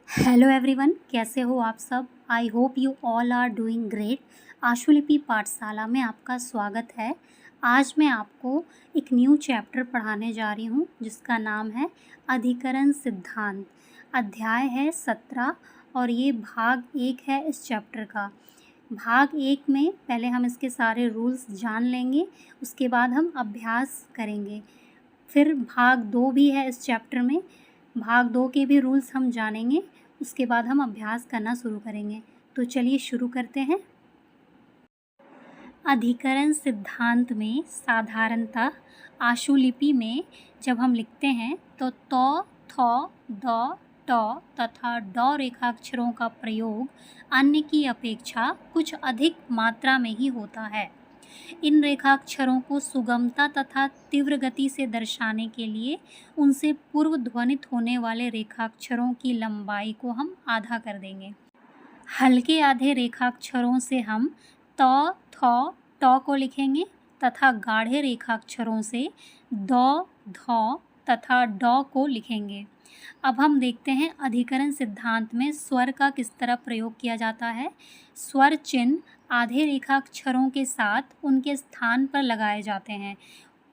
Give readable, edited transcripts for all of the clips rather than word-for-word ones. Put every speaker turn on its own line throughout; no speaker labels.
Hello everyone, कैसे हो आप सब। I hope you all are doing great. Ashulipi Pathshala में आपका स्वागत है। आज मैं आपको एक न्यू चैप्टर पढ़ाने जा रही हूँ जिसका नाम है अधिकरण सिद्धांत। अध्याय है 17 और ये भाग 1 है इस चैप्टर का। भाग 1 में पहले हम इसके सारे रूल्स जान लेंगे, उसके बाद हम अभ्यास करेंगे। फिर भाग 2 भी है इस चैप्टर में, भाग 2 के भी रूल्स हम जानेंगे, उसके बाद हम अभ्यास करना शुरू करेंगे। तो चलिए शुरू करते हैं। अधिकरण सिद्धांत में साधारणतः आशुलिपि में जब हम लिखते हैं तो थ, द, ट तथा ड रेखाक्षरों का प्रयोग अन्य की अपेक्षा कुछ अधिक मात्रा में ही होता है। इन रेखाक्षरों को सुगमता तथा तीव्र गति से दर्शाने के लिए उनसे पूर्व ध्वनित होने वाले रेखाक्षरों की लंबाई को हम आधा कर देंगे। हल्के आधे रेखाक्षरों से हम त, थ, ट को लिखेंगे तथा गाढ़े रेखाक्षरों से द, ध तथा ड को लिखेंगे। अब हम देखते हैं अधिकरण सिद्धांत में स्वर का किस तरह प्रयोग किया जाता है। स्वर चिन्ह आधे रेखाक्षरों के साथ उनके स्थान पर लगाए जाते हैं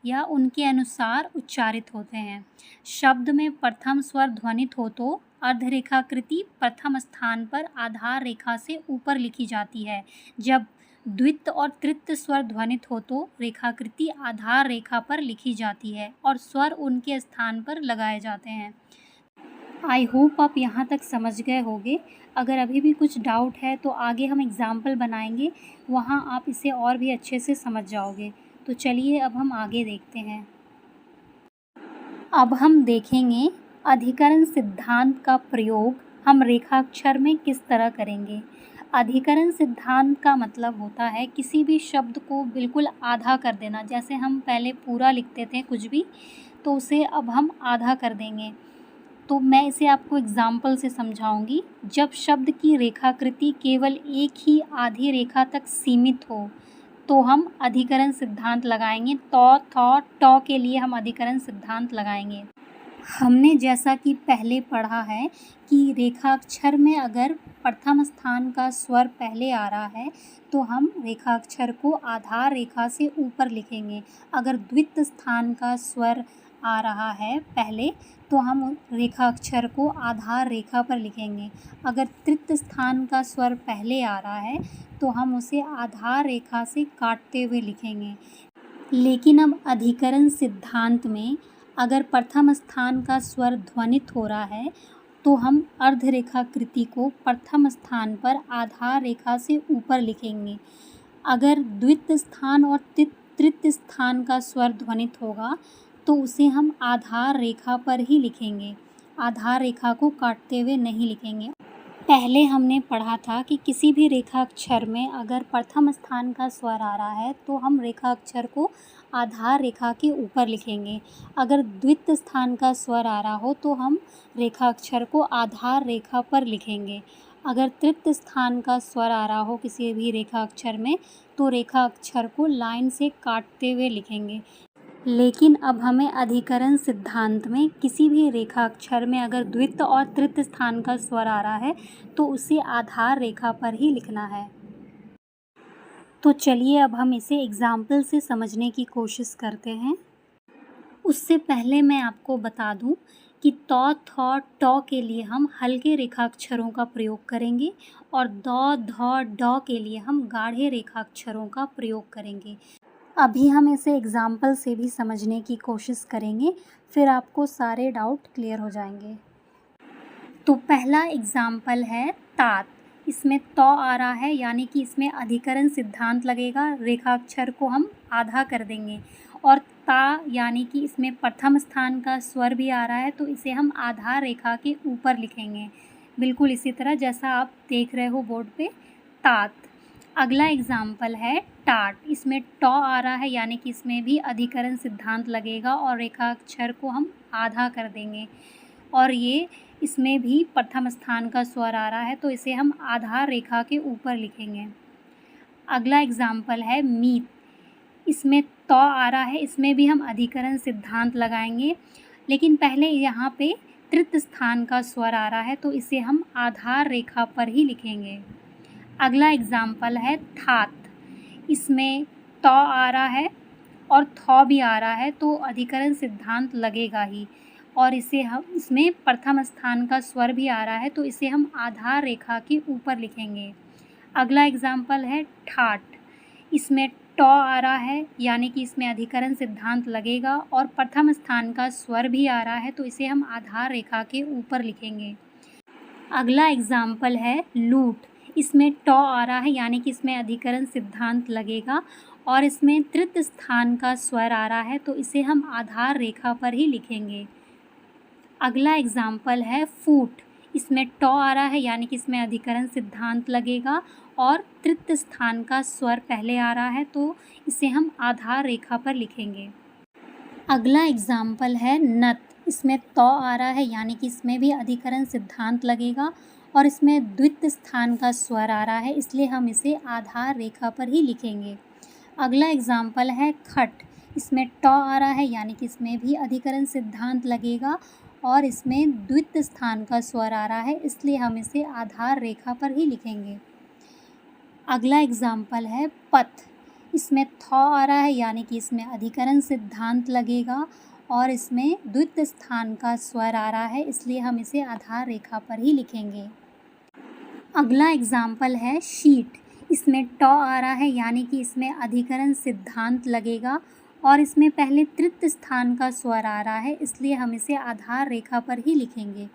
या उनके अनुसार उच्चारित होते हैं। शब्द में प्रथम स्वर ध्वनित हो तो अर्धरेखाकृति प्रथम स्थान पर आधार रेखा से ऊपर लिखी जाती है। जब द्वित और तृतीय स्वर ध्वनित हो तो रेखाकृति आधार रेखा पर लिखी जाती है और स्वर उनके स्थान पर लगाए जाते हैं। आई होप आप यहाँ तक समझ गए होंगे। अगर अभी भी कुछ डाउट है तो आगे हम एग्जाम्पल बनाएंगे, वहाँ आप इसे और भी अच्छे से समझ जाओगे। तो चलिए अब हम आगे देखते हैं। अब हम देखेंगे अधिकरण सिद्धांत का प्रयोग हम रेखाक्षर में किस तरह करेंगे। अधिकरण सिद्धांत का मतलब होता है किसी भी शब्द को बिल्कुल आधा कर देना। जैसे हम पहले पूरा लिखते थे कुछ भी, तो उसे अब हम आधा कर देंगे। तो मैं इसे आपको एग्जाम्पल से समझाऊंगी। जब शब्द की रेखाकृति केवल एक ही आधी रेखा तक सीमित हो तो हम अधिकरण सिद्धांत लगाएंगे। त, थ, ट के लिए हम अधिकरण सिद्धांत लगाएंगे। हमने जैसा कि पहले पढ़ा है कि रेखाक्षर में अगर प्रथम स्थान का स्वर पहले आ रहा है तो हम रेखाक्षर को आधार रेखा से ऊपर लिखेंगे। अगर द्वितीय स्थान का स्वर आ रहा है पहले तो हम रेखाक्षर को आधार रेखा पर लिखेंगे। अगर तृतीय स्थान का स्वर पहले आ रहा है तो हम उसे आधार रेखा से काटते हुए लिखेंगे। लेकिन अब अधिकरण सिद्धांत में अगर प्रथम स्थान का स्वर ध्वनित हो रहा है तो हम अर्धरेखाकृति को प्रथम स्थान पर आधार रेखा से ऊपर लिखेंगे। अगर द्वितीय स्थान और तृतीय स्थान का स्वर ध्वनित होगा तो उसे हम आधार रेखा पर ही लिखेंगे, आधार रेखा को काटते हुए नहीं लिखेंगे। पहले हमने पढ़ा था कि किसी भी रेखाक्षर में अगर प्रथम स्थान का स्वर आ रहा है तो हम रेखाक्षर को आधार रेखा के ऊपर लिखेंगे। अगर द्वितीय स्थान का स्वर आ रहा हो तो हम रेखाक्षर को आधार रेखा पर लिखेंगे। अगर तृतीय स्थान का स्वर आ रहा हो किसी भी रेखाक्षर में तो रेखाक्षर को लाइन से काटते हुए लिखेंगे। लेकिन अब हमें अधिकरण सिद्धांत में किसी भी रेखाक्षर में अगर द्वितीय और तृतीय स्थान का स्वर आ रहा है तो उसे आधार रेखा पर ही लिखना है। तो चलिए अब हम इसे एग्जाम्पल से समझने की कोशिश करते हैं। उससे पहले मैं आपको बता दूं कि त, थ, ट के लिए हम हल्के रेखाक्षरों का प्रयोग करेंगे और द, ध, ड के लिए हम गाढ़े रेखाक्षरों का प्रयोग करेंगे। अभी हम इसे एग्जाम्पल से भी समझने की कोशिश करेंगे, फिर आपको सारे डाउट क्लियर हो जाएंगे। तो पहला एग्जाम्पल है तात। इसमें त आ रहा है यानी कि इसमें अधिकरण सिद्धांत लगेगा, रेखाक्षर को हम आधा कर देंगे। और ता यानी कि इसमें प्रथम स्थान का स्वर भी आ रहा है तो इसे हम आधार रेखा के ऊपर लिखेंगे, बिल्कुल इसी तरह जैसा आप देख रहे हो बोर्ड पे, तात। अगला एग्जाम्पल है टाट। इसमें ट आ रहा है यानी कि इसमें भी अधिकरण सिद्धांत लगेगा और रेखाक्षर को हम आधा कर देंगे और ये इसमें भी प्रथम स्थान का स्वर आ रहा है तो इसे हम आधार रेखा के ऊपर लिखेंगे। अगला एग्जाम्पल है मीत। इसमें त आ रहा है, इसमें भी हम अधिकरण सिद्धांत लगाएंगे, लेकिन पहले यहाँ पे तृतीय स्थान का स्वर आ रहा है तो इसे हम आधार रेखा पर ही लिखेंगे। अगला एग्जाम्पल है थात। इसमें त आ रहा है और थ भी आ रहा है तो अधिकरण सिद्धांत लगेगा ही, और इसमें प्रथम स्थान का स्वर भी आ रहा है तो इसे हम आधार रेखा के ऊपर लिखेंगे। अगला एग्जाम्पल है ठाट। इसमें ट आ रहा है यानी कि इसमें अधिकरण सिद्धांत लगेगा और प्रथम स्थान का स्वर भी आ रहा है तो इसे हम आधार रेखा के ऊपर लिखेंगे। अगला एग्जाम्पल है लूट। इसमें ट आ रहा है यानी कि इसमें अधिकरण सिद्धांत लगेगा और इसमें तृतीय स्थान का स्वर आ रहा है तो इसे हम आधार रेखा पर ही लिखेंगे। अगला एग्जाम्पल है फूट। इसमें ट आ रहा है यानी कि इसमें अधिकरण सिद्धांत लगेगा और तृतीय स्थान का स्वर पहले आ रहा है तो इसे हम आधार रेखा पर लिखेंगे। अगला एग्जाम्पल है नत। इसमें त आ रहा है यानी कि इसमें भी अधिकरण सिद्धांत लगेगा और इसमें द्वितीय स्थान का स्वर आ रहा है, इसलिए हम इसे आधार रेखा पर ही लिखेंगे। अगला एग्जाम्पल है खट। इसमें ट आ रहा है यानी कि इसमें भी अधिकरण सिद्धांत लगेगा और इसमें द्वितीय स्थान का स्वर आ रहा है, इसलिए हम इसे आधार रेखा पर ही लिखेंगे। अगला एग्जाम्पल है पथ। इसमें थ आ रहा है यानी कि इसमें अधिकरण सिद्धांत लगेगा और इसमें द्वितीय स्थान का स्वर आ रहा है, इसलिए हम इसे आधार रेखा पर ही लिखेंगे। अगला एग्जाम्पल है शीट। इसमें ट आ रहा है यानी कि इसमें अधिकरण सिद्धांत लगेगा और इसमें पहले तृतीय स्थान का स्वर आ रहा है, इसलिए हम इसे आधार रेखा पर ही लिखेंगे।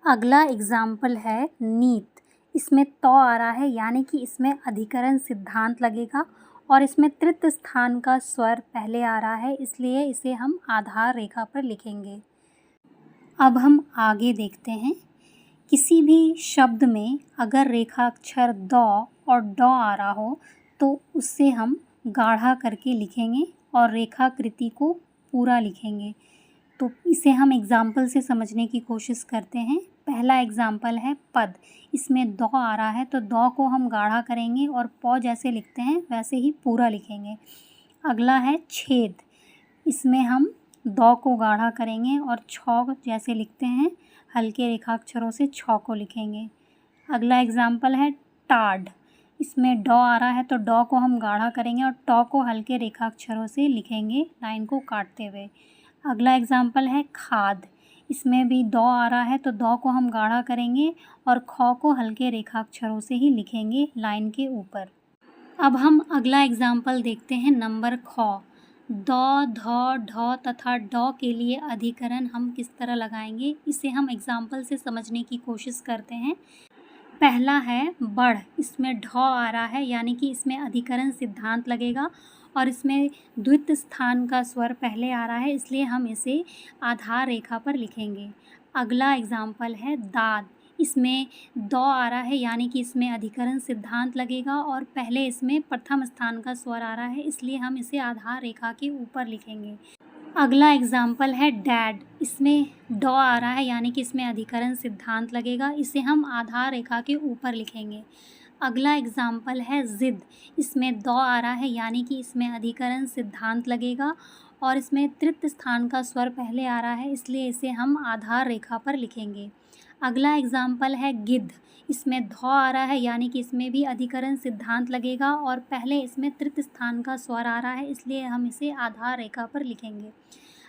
अगला एग्जाम्पल है नीत। इसमें त आ रहा है यानी कि इसमें अधिकरण सिद्धांत लगेगा और इसमें तृतीय स्थान का स्वर पहले आ रहा है, इसलिए इसे हम आधार रेखा पर लिखेंगे। अब हम आगे देखते हैं। किसी भी शब्द में अगर रेखाक्षर द और ड आ रहा हो तो उससे हम गाढ़ा करके लिखेंगे और रेखाकृति को पूरा लिखेंगे। तो इसे हम एग्जाम्पल से समझने की कोशिश करते हैं। पहला एग्जाम्पल है पद। इसमें द आ रहा है तो द को हम गाढ़ा करेंगे और प जैसे लिखते हैं वैसे ही पूरा लिखेंगे। अगला है छेद। इसमें हम द को गाढ़ा करेंगे और छ जैसे लिखते हैं हल्के रेखाक्षरों से छ को लिखेंगे। अगला एग्जाम्पल है टाड। इसमें ड आ रहा है तो ड को हम गाढ़ा करेंगे और ट को हल्के रेखाक्षरों से लिखेंगे लाइन को काटते हुए। अगला एग्जाम्पल है खाद। इसमें भी द आ रहा है तो द को हम गाढ़ा करेंगे और ख को हल्के रेखाक्षरों से ही लिखेंगे लाइन के ऊपर। अब हम अगला एग्जाम्पल देखते हैं नंबर ख। द, ध, ढ तथा ड के लिए अधिकरण हम किस तरह लगाएंगे, इसे हम एग्जाम्पल से समझने की कोशिश करते हैं। पहला है बढ़। इसमें ढ आ रहा है यानी कि इसमें अधिकरण सिद्धांत लगेगा और इसमें द्वितीय स्थान का स्वर पहले आ रहा है, इसलिए हम इसे आधार रेखा पर लिखेंगे। अगला एग्जाम्पल है दाद। इसमें द आ रहा है यानी कि इसमें अधिकरण सिद्धांत लगेगा और पहले इसमें प्रथम स्थान का स्वर आ रहा है, इसलिए हम इसे आधार रेखा के ऊपर लिखेंगे। अगला एग्जाम्पल है डैड। इसमें ड आ रहा है यानी कि इसमें अधिकरण सिद्धांत लगेगा, इसे हम आधार रेखा के ऊपर लिखेंगे। अगला एग्जाम्पल है ज़िद। इसमें द आ रहा है यानी कि इसमें अधिकरण सिद्धांत लगेगा और इसमें तृतीय स्थान का स्वर पहले आ रहा है, इसलिए इसे हम आधार रेखा पर लिखेंगे। अगला एग्जाम्पल है गिद्ध। इसमें ध आ रहा है यानी कि इसमें भी अधिकरण सिद्धांत लगेगा और पहले इसमें तृतीय स्थान का स्वर आ रहा है, इसलिए हम इसे आधार रेखा पर लिखेंगे।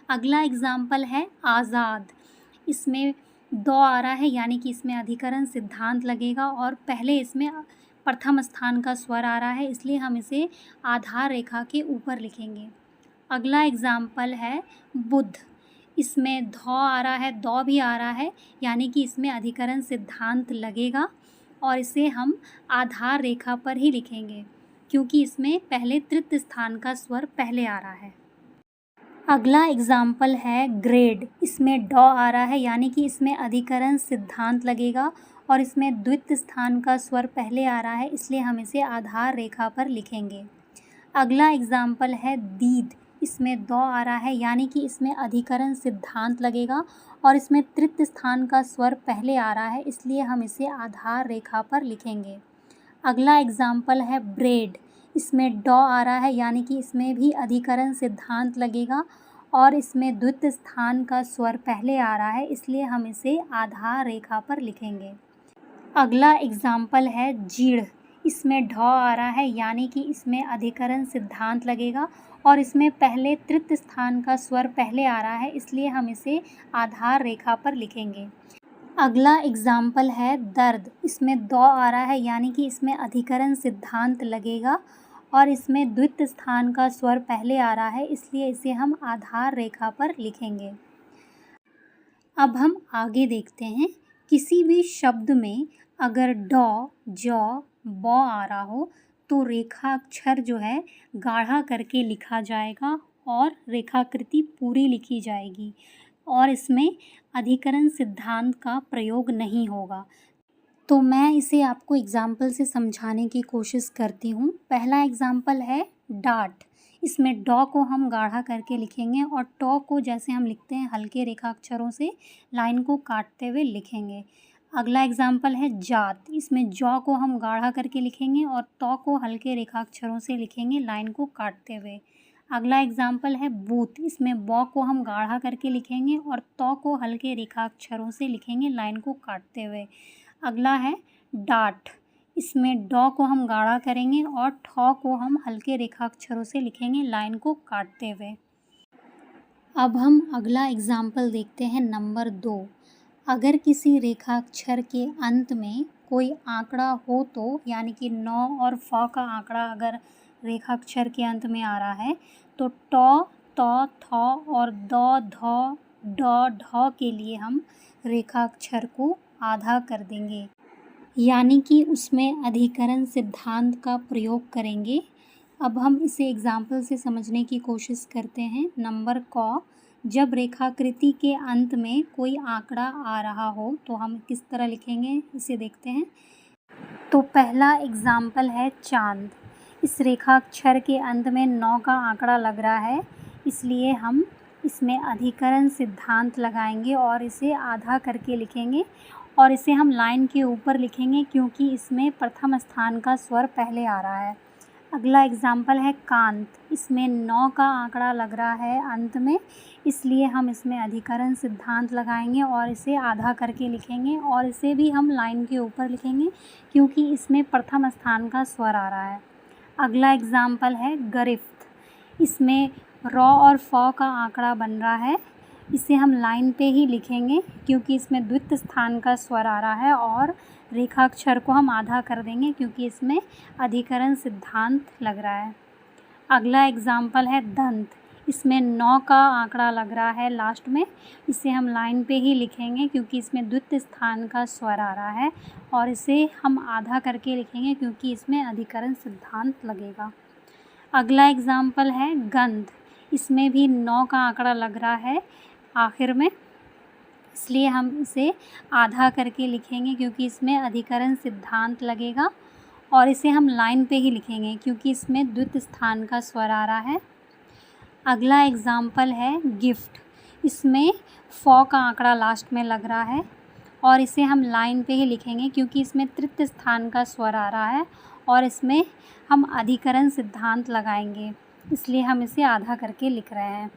अगला एग्जाम्पल है आज़ाद। इसमें द आ रहा है यानी कि इसमें अधिकरण सिद्धांत लगेगा और पहले इसमें प्रथम स्थान का स्वर आ रहा है, इसलिए हम इसे आधार रेखा के ऊपर लिखेंगे। अगला एग्जाम्पल है बुद्ध। इसमें ध आ रहा है, द भी आ रहा है यानी कि इसमें अधिकरण सिद्धांत लगेगा और इसे हम आधार रेखा पर ही लिखेंगे क्योंकि इसमें पहले तृतीय स्थान का स्वर पहले आ रहा है। अगला एग्जाम्पल है ग्रेड। इसमें ड आ रहा है यानी कि इसमें अधिकरण सिद्धांत लगेगा और इसमें द्वितीय स्थान का स्वर पहले आ रहा है, इसलिए हम इसे आधार रेखा पर लिखेंगे। अगला एग्जाम्पल है दीद। इसमें द आ रहा है यानी कि इसमें अधिकरण सिद्धांत लगेगा और इसमें तृतीय स्थान का स्वर पहले आ रहा है, इसलिए हम इसे आधार रेखा पर लिखेंगे। अगला एग्जाम्पल है ब्रेड। इसमें ड आ रहा है यानी कि इसमें भी अधिकरण सिद्धांत लगेगा और इसमें द्वितीय स्थान का स्वर पहले आ रहा है, इसलिए हम इसे आधार रेखा पर लिखेंगे। अगला एग्जाम्पल है जीढ़। इसमें ढ आ रहा है, यानी कि इसमें अधिकरण सिद्धांत लगेगा और इसमें पहले तृतीय स्थान का स्वर पहले आ रहा है, इसलिए हम इसे आधार रेखा पर लिखेंगे। अगला एग्जाम्पल है दर्द। इसमें द आ रहा है, यानी कि इसमें अधिकरण सिद्धांत लगेगा और इसमें द्वितीय स्थान का स्वर पहले आ रहा है, इसलिए इसे हम आधार रेखा पर लिखेंगे। अब हम आगे देखते हैं। किसी भी शब्द में अगर ड, ज, ब आ रहा हो तो रेखाक्षर जो है गाढ़ा करके लिखा जाएगा और रेखाकृति पूरी लिखी जाएगी और इसमें अधिकरण सिद्धांत का प्रयोग नहीं होगा। तो मैं इसे आपको एग्जाम्पल से समझाने की कोशिश करती हूँ। पहला एग्जाम्पल है डाट। इसमें ड को हम गाढ़ा करके लिखेंगे और ट को जैसे हम लिखते हैं हल्के रेखाक्षरों से लाइन को काटते हुए लिखेंगे। अगला एग्जाम्पल है जात। इसमें ज को हम गाढ़ा करके लिखेंगे और त को हल्के रेखाक्षरों से लिखेंगे लाइन को काटते हुए। अगला एग्जाम्पल है बूथ। इसमें ब को हम गाढ़ा करके लिखेंगे और त को हल्के रेखाक्षरों से लिखेंगे लाइन को काटते हुए। अगला है डाट। इसमें ड को हम गाढ़ा करेंगे और ठ को हम हल्के रेखाक्षरों से लिखेंगे लाइन को काटते हुए। अब हम अगला एग्जाम्पल देखते हैं नंबर 2। अगर किसी रेखाक्षर के अंत में कोई आंकड़ा हो तो, यानी कि न और फ का आंकड़ा अगर रेखाक्षर के अंत में आ रहा है तो ट, त, थ और द, ध, ड, ढ के लिए हम रेखाक्षर को आधा कर देंगे, यानी कि उसमें अधिकरण सिद्धांत का प्रयोग करेंगे। अब हम इसे एग्जाम्पल से समझने की कोशिश करते हैं। नंबर क। जब रेखाकृति के अंत में कोई आंकड़ा आ रहा हो तो हम किस तरह लिखेंगे, इसे देखते हैं। तो पहला एग्जाम्पल है चांद। इस रेखाक्षर के अंत में 9 का आंकड़ा लग रहा है, इसलिए हम इसमें अधिकरण सिद्धांत लगाएंगे और इसे आधा करके लिखेंगे और इसे हम लाइन के ऊपर लिखेंगे क्योंकि इसमें प्रथम स्थान का स्वर पहले आ रहा है। अगला एग्जाम्पल है कांत। इसमें 9 का आंकड़ा लग रहा है अंत में, इसलिए हम इसमें अधिकरण सिद्धांत लगाएंगे और इसे आधा करके लिखेंगे और इसे भी हम लाइन के ऊपर लिखेंगे क्योंकि इसमें प्रथम स्थान का स्वर आ रहा है। अगला एग्जाम्पल है गिरफ्त। इसमें र और फ का आंकड़ा बन रहा है, इसे हम लाइन पे ही लिखेंगे क्योंकि इसमें द्वितीय स्थान का स्वर आ रहा है और रेखाक्षर को हम आधा कर देंगे क्योंकि इसमें अधिकरण सिद्धांत लग रहा है। अगला एग्जाम्पल है दंत। इसमें 9 का आंकड़ा लग रहा है लास्ट में, इसे हम लाइन पे ही लिखेंगे क्योंकि इसमें द्वितीय स्थान का स्वर आ रहा है और इसे हम आधा करके लिखेंगे क्योंकि इसमें अधिकरण सिद्धांत लगेगा। अगला एग्जाम्पल है गंध। इसमें भी 9 का आंकड़ा लग रहा है आखिर में, इसलिए हम इसे आधा करके लिखेंगे क्योंकि इसमें अधिकरण सिद्धांत लगेगा और इसे हम लाइन पे ही लिखेंगे क्योंकि इसमें द्वितीय स्थान का स्वर आ रहा है। अगला एग्जाम्पल है गिफ्ट। इसमें फ का आंकड़ा लास्ट में लग रहा है और इसे हम लाइन पे ही लिखेंगे क्योंकि इसमें तृतीय स्थान का स्वर आ रहा है और इसमें हम अधिकरण सिद्धांत लगाएंगे, इसलिए हम इसे आधा करके लिख रहे हैं।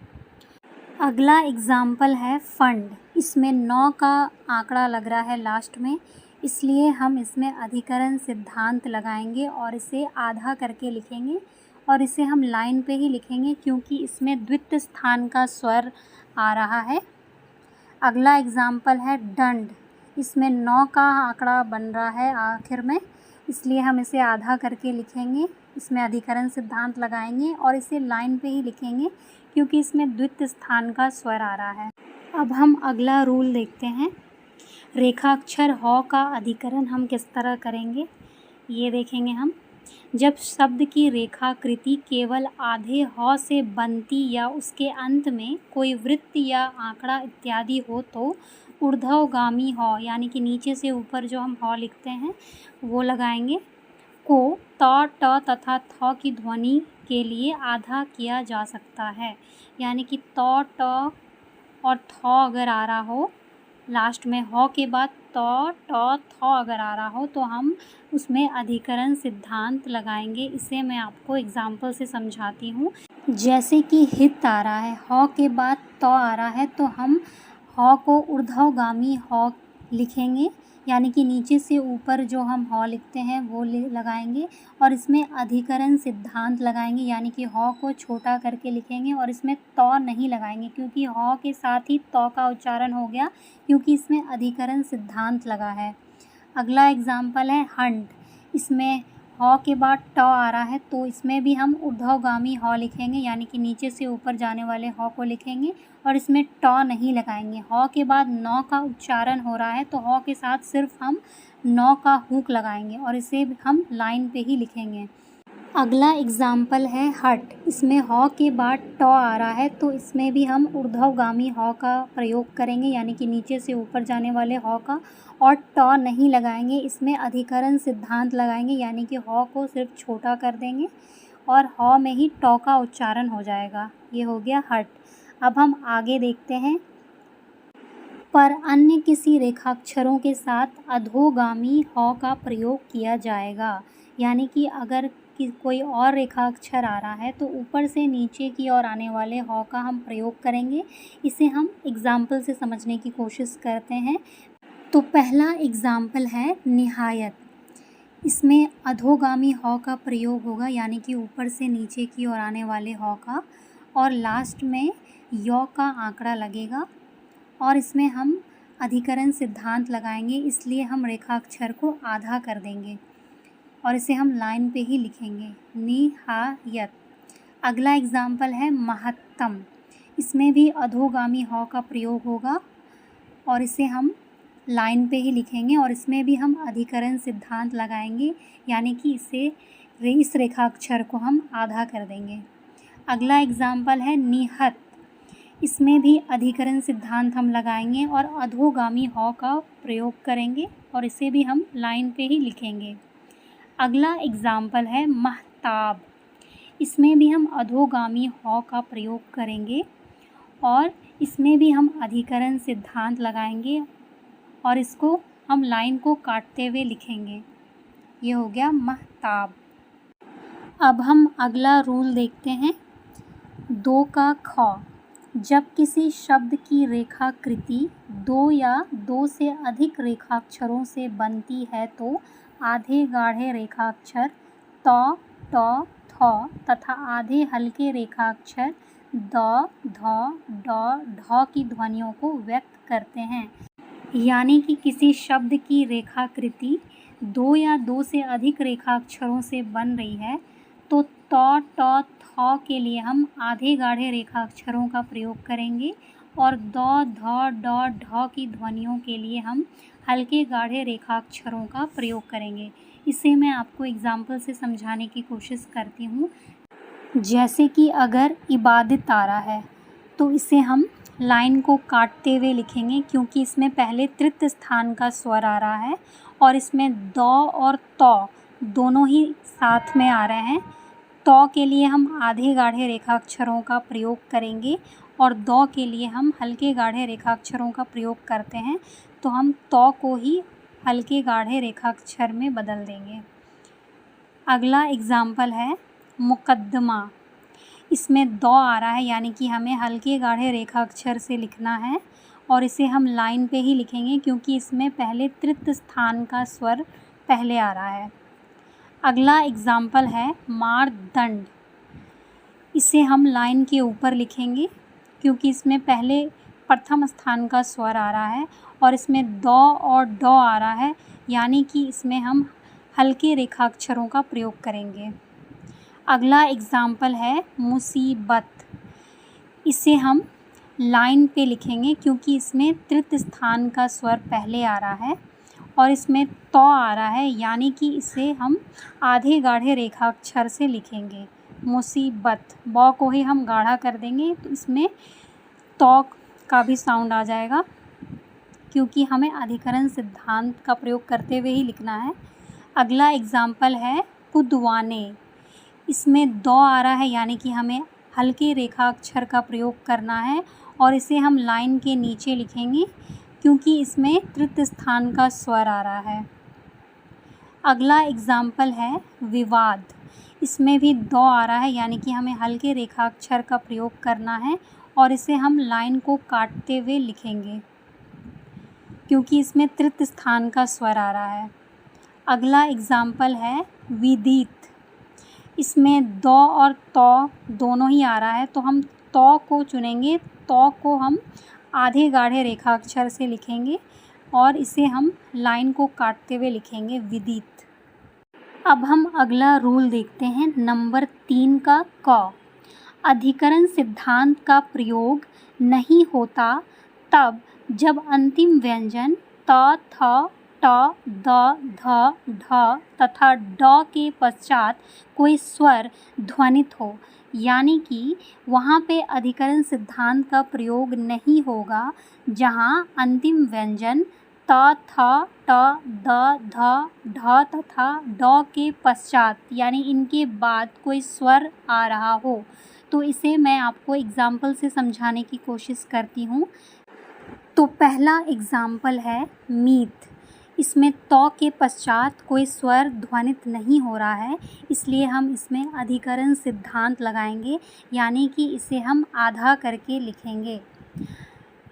अगला एग्जाम्पल है फंड। इसमें 9 का आंकड़ा लग रहा है लास्ट में, इसलिए हम इसमें अधिकरण सिद्धांत लगाएंगे और इसे आधा करके लिखेंगे और इसे हम लाइन पे ही लिखेंगे क्योंकि इसमें द्वितीय स्थान का स्वर आ रहा है। अगला एग्जाम्पल है दंड। इसमें 9 का आंकड़ा बन रहा है आखिर में, इसलिए हम इसे आधा करके लिखेंगे, इसमें अधिकरण सिद्धांत लगाएंगे और इसे लाइन पे ही लिखेंगे क्योंकि इसमें द्वितीय स्थान का स्वर आ रहा है। अब हम अगला रूल देखते हैं। रेखाक्षर ह का अधिकरण हम किस तरह करेंगे, ये देखेंगे हम। जब शब्द की रेखाकृति केवल आधे ह से बनती या उसके अंत में कोई वृत्त या आंकड़ा इत्यादि हो तो ऊर्ध्वगामी ह, यानी कि नीचे से ऊपर जो हम ह लिखते हैं वो लगाएंगे, को त, ट तथा थ की ध्वनि के लिए आधा किया जा सकता है। यानी कि त, ट और थ अगर आ रहा हो लास्ट में ह के बाद त, ट, थ अगर आ रहा हो तो हम उसमें अधिकरण सिद्धांत लगाएंगे। इसे मैं आपको एग्जाम्पल से समझाती हूँ। जैसे कि हित आ रहा है, ह के बाद त आ रहा है तो हम ह को ऊर्ध्वगामी ह लिखेंगे, यानी कि नीचे से ऊपर जो हम ह लिखते हैं वो लगाएंगे और इसमें अधिकरण सिद्धांत लगाएंगे, यानी कि ह को छोटा करके लिखेंगे और इसमें त नहीं लगाएंगे क्योंकि ह के साथ ही त का उच्चारण हो गया, क्योंकि इसमें अधिकरण सिद्धांत लगा है। अगला एग्जाम्पल है हंट। इसमें ह के बाद ट आ रहा है तो इसमें भी हम ऊर्ध्वगामी ह लिखेंगे, यानी कि नीचे से ऊपर जाने वाले ह को लिखेंगे और इसमें ट नहीं लगाएंगे। ह के बाद न का उच्चारण हो रहा है तो ह के साथ सिर्फ हम न का हुक लगाएंगे और इसे हम लाइन पे ही लिखेंगे। अगला एग्जाम्पल है हट। इसमें ह के बाद ट आ रहा है तो इसमें भी हम ऊर्ध्वगामी ह का प्रयोग करेंगे, यानी कि नीचे से ऊपर जाने वाले ह का, और ट नहीं लगाएंगे। इसमें अधिकरण सिद्धांत लगाएंगे, यानी कि ह को सिर्फ छोटा कर देंगे और ह में ही ट का उच्चारण हो जाएगा। ये हो गया हट। अब हम आगे देखते हैं। पर अन्य किसी रेखाक्षरों के साथ अधोगामी ह का प्रयोग किया जाएगा, यानी कि अगर कोई और रेखाक्षर आ रहा है तो ऊपर से नीचे की ओर आने वाले ह का हम प्रयोग करेंगे। इसे हम एग्जाम्पल से समझने की कोशिश करते हैं। तो पहला एग्जाम्पल है निहायत। इसमें अधोगामी ह का प्रयोग होगा, यानी कि ऊपर से नीचे की ओर आने वाले ह का, और लास्ट में य का आंकड़ा लगेगा और इसमें हम अधिकरण सिद्धांत लगाएंगे, इसलिए हम रेखाक्षर को आधा कर देंगे और इसे हम लाइन पे ही लिखेंगे, निहायत। अगला एग्जाम्पल है महत्तम। इसमें भी अधोगामी ह का प्रयोग होगा और इसे हम लाइन पे ही लिखेंगे और इसमें भी हम अधिकरण सिद्धांत लगाएंगे, यानी कि इस रेखाक्षर को हम आधा कर देंगे। अगला एग्जाम्पल है निहत। इसमें भी अधिकरण सिद्धांत हम लगाएंगे और अधोगामी ह का प्रयोग करेंगे और इसे भी हम लाइन पे ही लिखेंगे। अगला एग्जाम्पल है महताब। इसमें भी हम अधोगामी ह का प्रयोग करेंगे और इसमें भी हम अधिकरण सिद्धांत लगाएंगे और इसको हम लाइन को काटते हुए लिखेंगे। ये हो गया महताब। अब हम अगला रूल देखते हैं। 2 का ख। जब किसी शब्द की रेखाकृति 2 या 2 से अधिक रेखाक्षरों से बनती है तो आधे गाढ़े रेखाक्षर त, ट, थ तथा आधे हल्के रेखाक्षर द, ध, ड, ढ की ध्वनियों को व्यक्त करते हैं। यानी कि किसी शब्द की रेखाकृति 2 या 2 से अधिक रेखाक्षरों से बन रही है तो त, ट, थ के लिए हम आधे गाढ़े रेखाक्षरों का प्रयोग करेंगे और द, ध, ड, ढ की ध्वनियों के लिए हम हल्के गाढ़े रेखाक्षरों का प्रयोग करेंगे। इसे मैं आपको एग्जाम्पल से समझाने की कोशिश करती हूँ। जैसे कि अगर इबादत आ रहा है तो इसे हम लाइन को काटते हुए लिखेंगे, क्योंकि इसमें पहले तृतीय स्थान का स्वर आ रहा है और इसमें द और त दोनों ही साथ में आ रहे हैं। त के लिए हम आधे गाढ़े रेखाक्षरों का प्रयोग करेंगे और द के लिए हम हल्के गाढ़े रेखाक्षरों का प्रयोग करते हैं, तो हम त को ही हल्के गाढ़े रेखाक्षर में बदल देंगे। अगला एग्जाम्पल है मुकद्दमा। इसमें द आ रहा है, यानी कि हमें हल्के गाढ़े रेखाक्षर से लिखना है और इसे हम लाइन पे ही लिखेंगे, क्योंकि इसमें पहले तृतीय स्थान का स्वर पहले आ रहा है। अगला एग्जाम्पल है मारदंड। इसे हम लाइन के ऊपर लिखेंगे क्योंकि इसमें पहले प्रथम स्थान का स्वर आ रहा है और इसमें द और ड आ रहा है, यानी कि इसमें हम हल्के रेखाक्षरों का प्रयोग करेंगे। अगला एग्जाम्पल है मुसीबत। इसे हम लाइन पे लिखेंगे क्योंकि इसमें तृतीय स्थान का स्वर पहले आ रहा है और इसमें त आ रहा है, यानी कि इसे हम आधे गाढ़े रेखाक्षर से लिखेंगे। मुसीबत, ब को ही हम गाढ़ा कर देंगे तो इसमें त का भी साउंड आ जाएगा, क्योंकि हमें अधिकरण सिद्धांत का प्रयोग करते हुए ही लिखना है। अगला एग्जाम्पल है कुदवाने। इसमें द आ रहा है, यानी कि हमें हल्के रेखाक्षर का प्रयोग करना है और इसे हम लाइन के नीचे लिखेंगे क्योंकि इसमें तृतीय स्थान का स्वर आ रहा है। अगला एग्जाम्पल है विवाद। इसमें भी दौ आ रहा है, यानी कि हमें हल्के रेखाक्षर का प्रयोग करना है और इसे हम लाइन को काटते हुए लिखेंगे क्योंकि इसमें तृतीय स्थान का स्वर आ रहा है। अगला एग्जाम्पल है विदित। इसमें दौ और तौ दोनों ही आ रहा है, तो हम तौ को चुनेंगे। तौ को हम आधे गाढ़े रेखाक्षर से लिखेंगे और इसे हम लाइन को काटते हुए लिखेंगे विदित। अब हम अगला रूल देखते हैं नंबर 3 का क। अधिकरण सिद्धांत का प्रयोग नहीं होता तब जब अंतिम व्यंजन त, थ, ट, द, ध, ढ तथा ड के पश्चात कोई स्वर ध्वनित हो, यानी कि वहाँ पे अधिकरण सिद्धांत का प्रयोग नहीं होगा जहाँ अंतिम व्यंजन त, थ, ट, द, ध, ढ तथा ड के पश्चात यानी इनके बाद कोई स्वर आ रहा हो। तो इसे मैं आपको एग्जाम्पल से समझाने की कोशिश करती हूँ। तो पहला एग्जाम्पल है मीत। इसमें तौ के पश्चात कोई स्वर ध्वनित नहीं हो रहा है, इसलिए हम इसमें अधिकरण सिद्धांत लगाएंगे, यानी कि इसे हम आधा करके लिखेंगे।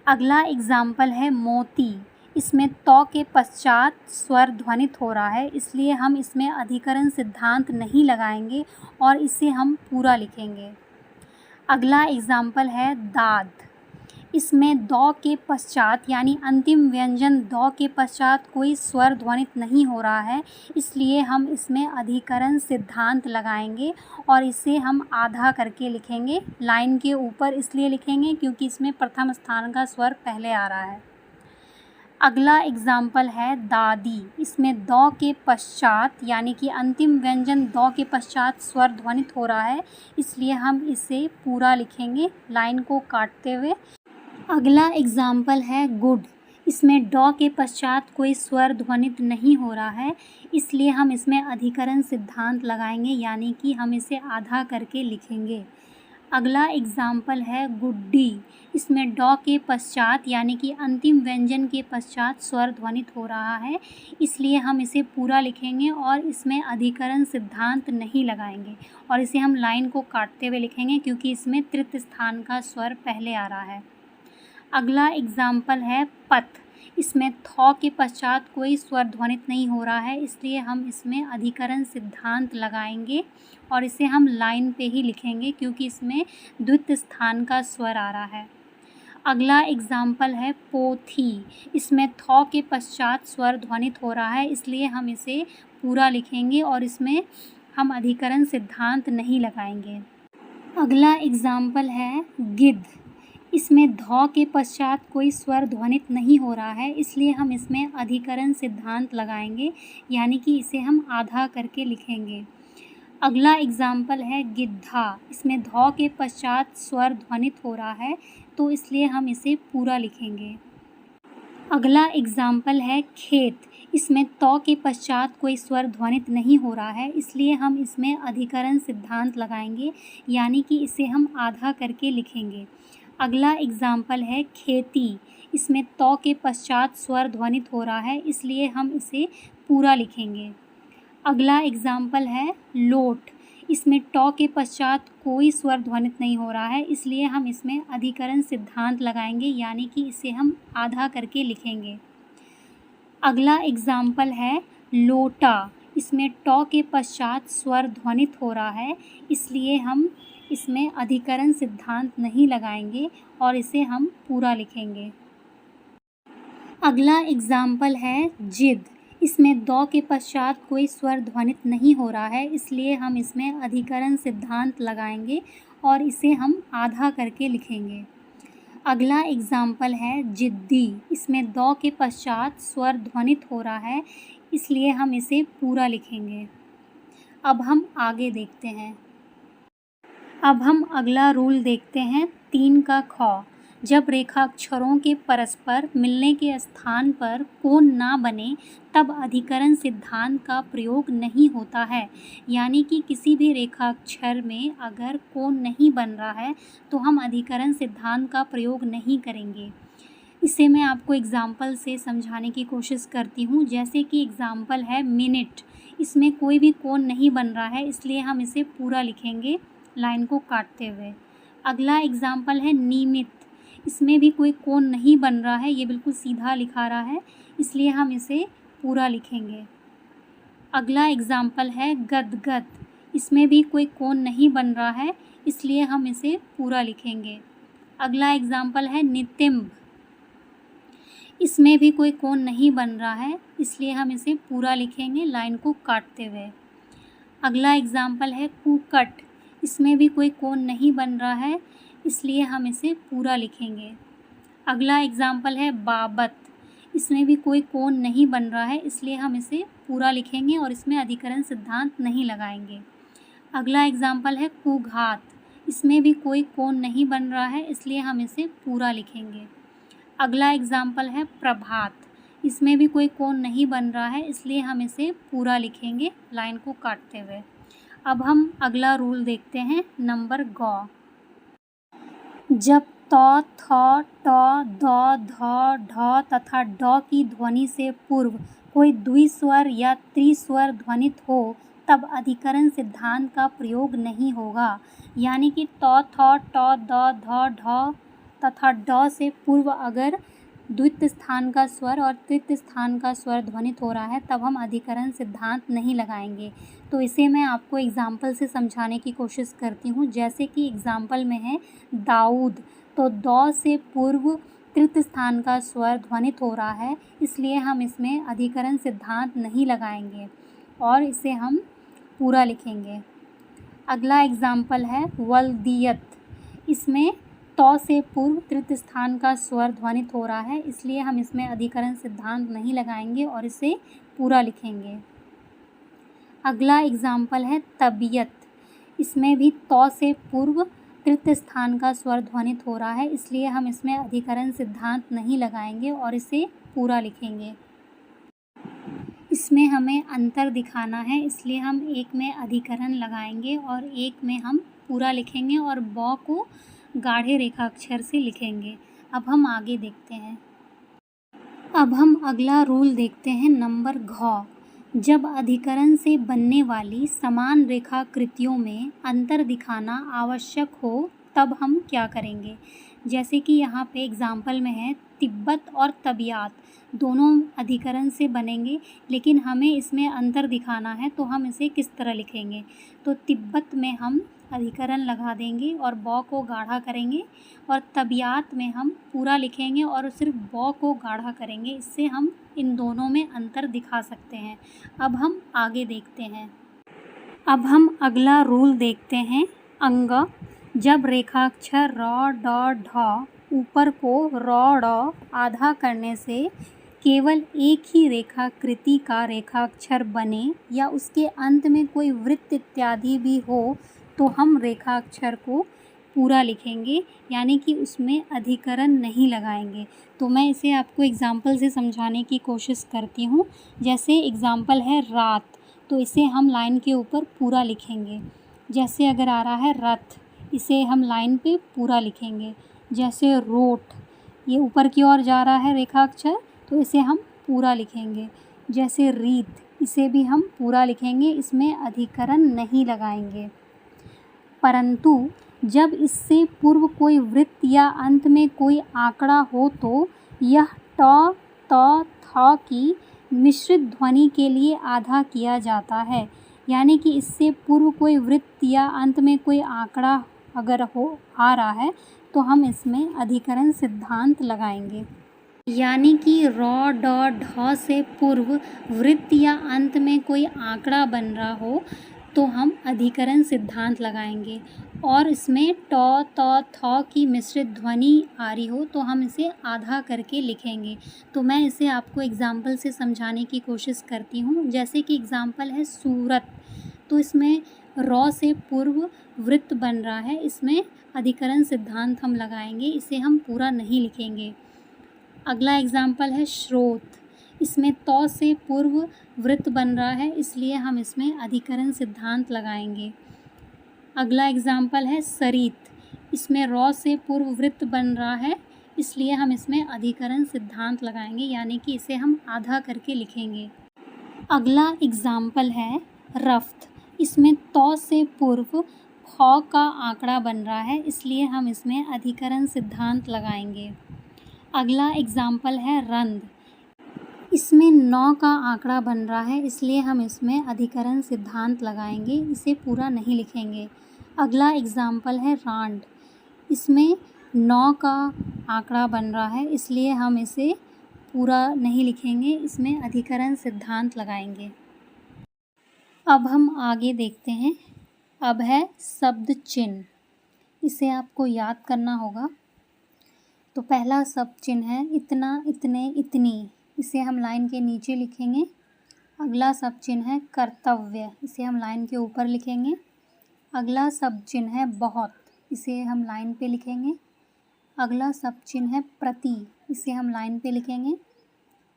अगला एग्जाम्पल है मोती। इसमें तौ के पश्चात स्वर ध्वनित हो रहा है, इसलिए हम इसमें अधिकरण सिद्धांत नहीं लगाएंगे और इसे हम पूरा लिखेंगे। अगला एग्जाम्पल है दाद। इसमें दौ के पश्चात यानी अंतिम व्यंजन दौ के पश्चात कोई स्वर ध्वनित नहीं हो रहा है, इसलिए हम इसमें अधिकरण सिद्धांत लगाएंगे और इसे हम आधा करके लिखेंगे। लाइन के ऊपर इसलिए लिखेंगे क्योंकि इसमें प्रथम स्थान का स्वर पहले आ रहा है। अगला एग्जाम्पल है दादी। इसमें दौ के पश्चात यानी कि अंतिम व्यंजन दौ के पश्चात स्वर ध्वनित हो रहा है, इसलिए हम इसे पूरा लिखेंगे लाइन को काटते हुए। अगला एग्जाम्पल है गुड। इसमें डॉ के पश्चात कोई स्वर ध्वनित नहीं हो रहा है, इसलिए हम इसमें अधिकरण सिद्धांत लगाएंगे, यानी कि हम इसे आधा करके लिखेंगे। अगला एग्जाम्पल है गुड्डी। इसमें डॉ के पश्चात यानी कि अंतिम व्यंजन के पश्चात स्वर ध्वनित हो रहा है, इसलिए हम इसे पूरा लिखेंगे और इसमें अधिकरण सिद्धांत नहीं लगाएंगे और इसे हम लाइन को काटते हुए लिखेंगे क्योंकि इसमें तृतीय स्थान का स्वर पहले आ रहा है। अगला एग्जाम्पल है पथ। इसमें थौ के पश्चात कोई स्वर ध्वनित नहीं हो रहा है, इसलिए हम इसमें अधिकरण सिद्धांत लगाएंगे और इसे हम लाइन पे ही लिखेंगे क्योंकि इसमें द्वितीय स्थान का स्वर आ रहा है। अगला एग्जाम्पल है पोथी। इसमें थौ के पश्चात स्वर ध्वनित हो रहा है, इसलिए हम इसे पूरा लिखेंगे और इसमें हम अधिकरण सिद्धांत नहीं लगाएंगे। अगला एग्जाम्पल है गिद्ध। इसमें धौ के पश्चात कोई स्वर ध्वनित नहीं हो रहा है, इसलिए हम इसमें अधिकरण सिद्धांत लगाएंगे, यानी कि इसे हम आधा करके लिखेंगे। अगला एग्जाम्पल है गिद्धा। इसमें धौ के पश्चात स्वर ध्वनित हो रहा है, तो इसलिए हम इसे पूरा लिखेंगे। अगला एग्जाम्पल है खेत। इसमें तौ के पश्चात कोई स्वर ध्वनित नहीं हो रहा है, इसलिए हम इसमें अधिकरण सिद्धांत लगाएंगे, यानी कि इसे हम आधा करके लिखेंगे। अगला एग्जाम्पल है खेती। इसमें तौ के पश्चात स्वर ध्वनित हो रहा है, इसलिए हम इसे पूरा लिखेंगे। अगला एग्जाम्पल है लोट। इसमें टौ के पश्चात कोई स्वर ध्वनित नहीं हो रहा है, इसलिए हम इसमें अधिकरण सिद्धांत लगाएंगे, यानी कि इसे हम आधा करके लिखेंगे। अगला एग्जाम्पल है लोटा। इसमें टौ के पश्चात स्वर ध्वनित हो रहा है, इसलिए हम इसमें अधिकरण सिद्धांत नहीं लगाएंगे और इसे हम पूरा लिखेंगे। अगला एग्जाम्पल है जिद। इसमें दौ के पश्चात कोई स्वर ध्वनित नहीं हो रहा है, इसलिए हम इसमें अधिकरण सिद्धांत लगाएंगे और इसे हम आधा करके लिखेंगे। अगला एग्जाम्पल है जिद्दी। इसमें दौ के पश्चात स्वर ध्वनित हो रहा है, इसलिए हम इसे पूरा लिखेंगे। अब हम आगे देखते हैं। अब हम अगला रूल देखते हैं 3 का ख। जब रेखाक्षरों के परस्पर मिलने के स्थान पर कोण ना बने तब अधिकरण सिद्धांत का प्रयोग नहीं होता है, यानी कि किसी भी रेखाक्षर में अगर कोण नहीं बन रहा है तो हम अधिकरण सिद्धांत का प्रयोग नहीं करेंगे। इसे मैं आपको एग्ज़ाम्पल से समझाने की कोशिश करती हूँ। जैसे कि एग्ज़ाम्पल है मिनट, इसमें कोई भी कोण नहीं बन रहा है, इसलिए हम इसे पूरा लिखेंगे लाइन को काटते हुए। अगला एग्ज़ाम्पल है नियमित, इसमें भी कोई कोण नहीं बन रहा है, ये बिल्कुल सीधा लिखा रहा है, इसलिए हम इसे पूरा लिखेंगे। अगला एग्ज़ाम्पल है गदगद, इसमें भी कोई कोण नहीं बन रहा है, इसलिए हम इसे पूरा लिखेंगे। अगला एग्ज़ाम्पल है नितिम्ब, इसमें भी कोई कोण नहीं बन रहा है, इसलिए हम इसे पूरा लिखेंगे लाइन को काटते हुए। अगला एग्ज़ाम्पल है कुकट, इसमें भी कोई कोण नहीं बन रहा है, इसलिए हम इसे पूरा लिखेंगे। अगला एग्ज़ाम्पल है बाबत, इसमें भी कोई कोण नहीं बन रहा है, इसलिए हम इसे पूरा लिखेंगे और इसमें अधिकरण सिद्धांत नहीं लगाएंगे। अगला एग्ज़ाम्पल है कुघात, इसमें भी कोई कोण नहीं बन रहा है, इसलिए हम इसे पूरा लिखेंगे। अगला एग्ज़ाम्पल है प्रभात, इसमें भी कोई कोण नहीं बन रहा है, इसलिए हम इसे पूरा लिखेंगे लाइन को काटते हुए। अब हम अगला रूल देखते हैं, नंबर गौ। जब त, थ, ट, द, ध, ढ तथा ड की ध्वनि से पूर्व कोई द्विस्वर या त्रिस्वर ध्वनित हो, तब अधिकरण सिद्धांत का प्रयोग नहीं होगा। यानी कि त, थ, ट, द, ध, ढ तथा ड से पूर्व अगर द्वितीय स्थान का स्वर और तृतीय स्थान का स्वर ध्वनित हो रहा है, तब हम अधिकरण सिद्धांत नहीं लगाएंगे। तो इसे मैं आपको एग्ज़ाम्पल से समझाने की कोशिश करती हूँ। जैसे कि एग्ज़ाम्पल में है दाऊद, तो द से पूर्व तृतीय स्थान का स्वर ध्वनित हो रहा है, इसलिए हम इसमें अधिकरण सिद्धांत नहीं लगाएंगे और इसे हम पूरा लिखेंगे। अगला एग्ज़ाम्पल है वल्दियत, इसमें त से पूर्व तृतीय स्थान का स्वर ध्वनित हो रहा है, इसलिए हम इसमें अधिकरण सिद्धांत नहीं लगाएंगे और इसे पूरा लिखेंगे। अगला एग्ज़ाम्पल है तबीयत, इसमें भी त से पूर्व तृतीय स्थान का स्वर ध्वनित हो रहा है, इसलिए हम इसमें अधिकरण सिद्धांत नहीं लगाएंगे और इसे पूरा लिखेंगे। इसमें हमें अंतर दिखाना है, इसलिए हम एक में अधिकरण लगाएंगे और एक में हम पूरा लिखेंगे और ब को गाढ़े रेखाक्षर से लिखेंगे। अब हम आगे देखते हैं। अब हम अगला रूल देखते हैं, नंबर घ। जब अधिकरण से बनने वाली समान रेखाकृतियों में अंतर दिखाना आवश्यक हो, तब हम क्या करेंगे। जैसे कि यहाँ पे एग्ज़ाम्पल में है तिब्बत और तबियात, दोनों अधिकरण से बनेंगे, लेकिन हमें इसमें अंतर दिखाना है, तो हम इसे किस तरह लिखेंगे। तो तिब्बत में हम अधिकरण लगा देंगे और ब को गाढ़ा करेंगे, और तबियात में हम पूरा लिखेंगे और सिर्फ ब को गाढ़ा करेंगे। इससे हम इन दोनों में अंतर दिखा सकते हैं। अब हम आगे देखते हैं। अब हम अगला रूल देखते हैं, अंग। जब रेखाक्षर र, ड, ढ ऊपर को र, ड आधा करने से केवल एक ही रेखाकृति का रेखाक्षर बने या उसके अंत में कोई वृत्त इत्यादि भी हो, तो हम रेखाक्षर को पूरा लिखेंगे, यानी कि उसमें अधिकरण नहीं लगाएंगे। तो मैं इसे आपको एग्ज़ाम्पल से समझाने की कोशिश करती हूँ। जैसे एग्ज़ाम्पल है रात, तो इसे हम लाइन के ऊपर पूरा लिखेंगे। जैसे अगर आ रहा है रथ, इसे हम लाइन पे पूरा लिखेंगे। जैसे रोट, ये ऊपर की ओर जा रहा है रेखाक्षर, तो इसे हम पूरा लिखेंगे। जैसे रीत, इसे भी हम पूरा लिखेंगे, इसमें अधिकरण नहीं लगाएंगे। परंतु जब इससे पूर्व कोई वृत्त या अंत में कोई आंकड़ा हो, तो यह ट, त, थ की मिश्रित ध्वनि के लिए आधा किया जाता है। यानी कि इससे पूर्व कोई वृत्त या अंत में कोई आंकड़ा अगर आ रहा है, तो हम इसमें अधिकरण सिद्धांत लगाएंगे। यानी कि र, ड, ढ से पूर्व वृत्त या अंत में कोई आंकड़ा बन रहा हो, तो हम अधिकरण सिद्धांत लगाएंगे। और इसमें ट, त, थ की मिश्रित ध्वनि आ रही हो, तो हम इसे आधा करके लिखेंगे। तो मैं इसे आपको एग्ज़ाम्पल से समझाने की कोशिश करती हूँ। जैसे कि एग्ज़ाम्पल है सूरत, तो इसमें र से पूर्व वृत्त बन रहा है, इसमें अधिकरण सिद्धांत हम लगाएंगे, इसे हम पूरा नहीं लिखेंगे। अगला एग्ज़ाम्पल है स्रोत, इसमें त से पूर्व वृत्त बन रहा है, इसलिए हम इसमें अधिकरण सिद्धांत लगाएंगे। अगला एग्ज़ाम्पल है सरित, इसमें र से पूर्व वृत्त बन रहा है, इसलिए हम इसमें अधिकरण सिद्धांत लगाएंगे, यानी कि इसे हम आधा करके लिखेंगे। अगला एग्जाम्पल है रफ्त। इसमें तौ से पूर्व ख का आंकड़ा बन रहा है, इसलिए हम इसमें अधिकरण सिद्धांत लगाएंगे। अगला एग्जाम्पल है रंद। इसमें 9 का आंकड़ा बन रहा है, इसलिए हम इसमें अधिकरण सिद्धांत लगाएंगे, इसे पूरा नहीं लिखेंगे। अगला एग्जाम्पल है रांड। इसमें 9 का आंकड़ा बन रहा है, इसलिए हम इसे पूरा नहीं लिखेंगे, इसमें अधिकरण सिद्धांत लगाएंगे। अब हम आगे देखते हैं। अब है शब्द चिन्ह। इसे आपको याद करना होगा। तो पहला शब्द चिन्ह है इतना, इतने, इतनी। इसे हम लाइन के नीचे लिखेंगे। अगला शब्द चिन्ह है कर्तव्य। इसे हम लाइन के ऊपर लिखेंगे। अगला शब्द चिन्ह है बहुत। इसे हम लाइन पे लिखेंगे। अगला शब्द चिन्ह है प्रति। इसे हम लाइन पे लिखेंगे।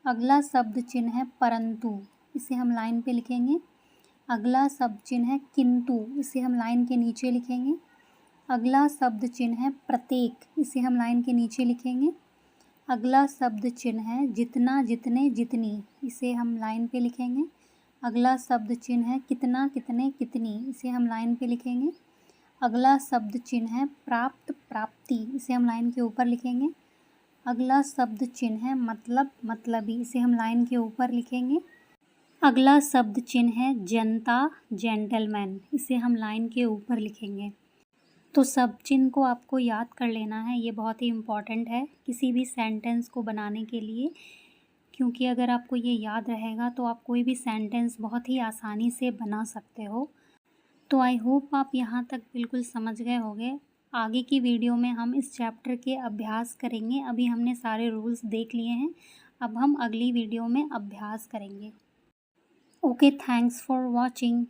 अगला शब्द चिन्ह है परंतु। इसे हम लाइन पे लिखेंगे। अगला शब्द चिन्ह है किंतु। इसे हम लाइन के नीचे लिखेंगे। अगला शब्द चिन्ह है प्रत्येक। इसे हम लाइन के नीचे लिखेंगे। अगला शब्द चिन्ह है जितना, जितने, जितनी। इसे हम लाइन पे लिखेंगे। अगला शब्द चिन्ह है कितना, कितने, कितनी। इसे हम लाइन पे लिखेंगे। अगला शब्द चिन्ह है प्राप्त, प्राप्ति। इसे हम लाइन के ऊपर लिखेंगे। अगला शब्द चिन्ह है मतलब, मतलबी। इसे हम लाइन के ऊपर लिखेंगे। अगला शब्द चिन्ह है जनता, जेंटलमैन। इसे हम लाइन के ऊपर लिखेंगे। तो शब्द चिन्ह को आपको याद कर लेना है, ये बहुत ही इम्पॉर्टेंट है किसी भी सेंटेंस को बनाने के लिए, क्योंकि अगर आपको ये याद रहेगा तो आप कोई भी सेंटेंस बहुत ही आसानी से बना सकते हो। तो आई होप आप यहाँ तक बिल्कुल समझ गए होंगे। आगे की वीडियो में हम इस चैप्टर के अभ्यास करेंगे। अभी हमने सारे रूल्स देख लिए हैं, अब हम अगली वीडियो में अभ्यास करेंगे। Okay, thanks for watching.